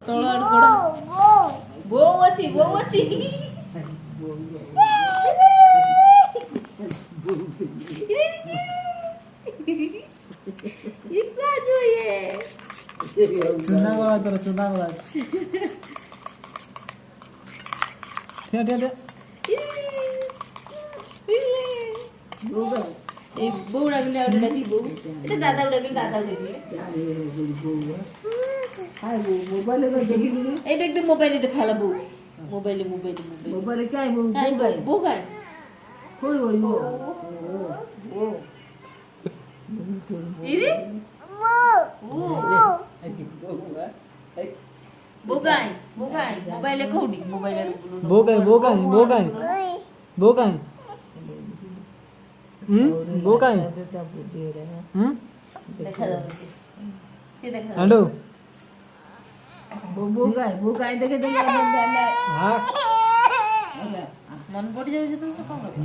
ତଳ ଆଡୁ ଗୋଡ ବୋଉ ଅଛି इतना जो ये चुना वाला तेरा चुना वाला ठे ठे ठे ए बहू डाकले और डाकली बहू এটা দাদা ডাকলে हाय वो मोबाइल को देखी दी এই দেখ মোবাইলে দেখালা বউ মোবাইলে मोबाइल क्या है वो বউ গায় कोई वो ইরে বউ গায় মোবাইলে কোডি মোবাইলে बोगाय बोगाय দেখা দাও সে দেখা দাও हेलो वो गाय देखे देखे अपन जाना हां मन पड़ जाऊ तो कौन करे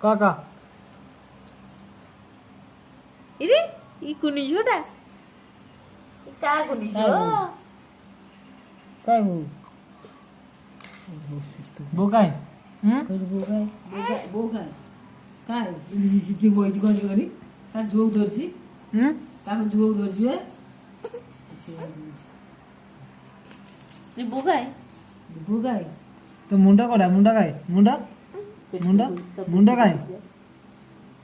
काका इरे ई कुनी छोटा ई का कुनी जो काय वो बोगाय वो गाय काय ती बोईची कोणी कोणी का जोग धरची का जोग धरची रे बोगाय वो गाय तो मुंडा कोडा मुंडा काय मुंडा काय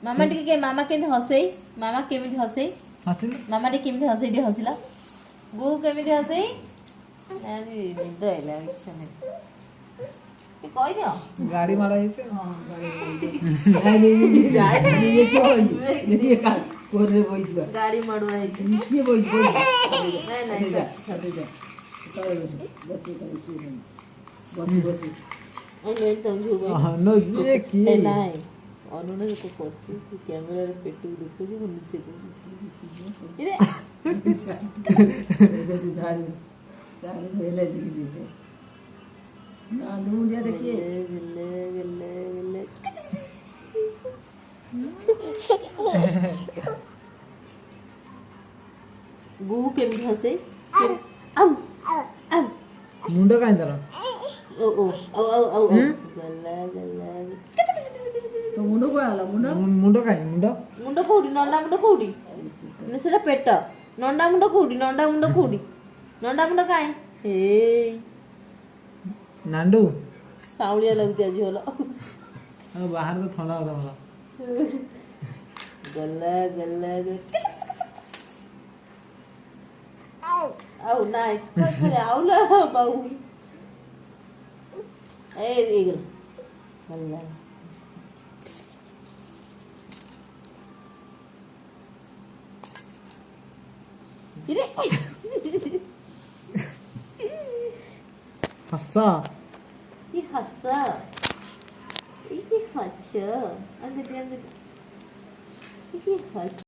मामा टिके के मामा केमि हसै मामा केमि हसै हसिल मामा टे केमि हसै डी हसिला गु केमि हसै अरे दयला इच्छा नहीं ए कहि दियो गाडी मारा यायचे जाय ये तो ये का कोरे बोईची गाड़ी मडवा है ये बोईची नहीं नहीं खाते जा बस मैं तो झुगो नो ये की ए नाही अनुने को करछि कैमरा रे पेटू देखो जी मन नीचे इरे जैसे झाड़ी पहले जी दीजिए ना मुंडिया देखिए गले गु केमि हसे आउ आउ मुंडा काय जरा ओ गला तो मुंडो को आला मुंडा काय मुंड कोडी नंडा मुंड कोडी नेसरा पेट नंडा मुंड कोडी नंडा मुंड काय हे नांडू सावळिया लगते आज होला अब बाहर तो ठंडा होता होला गला आउ नाइस करे आउला बाऊ ए इगल गला इरे हस्सा ये हस्सा ये हच्चा अंदर ये हच्चा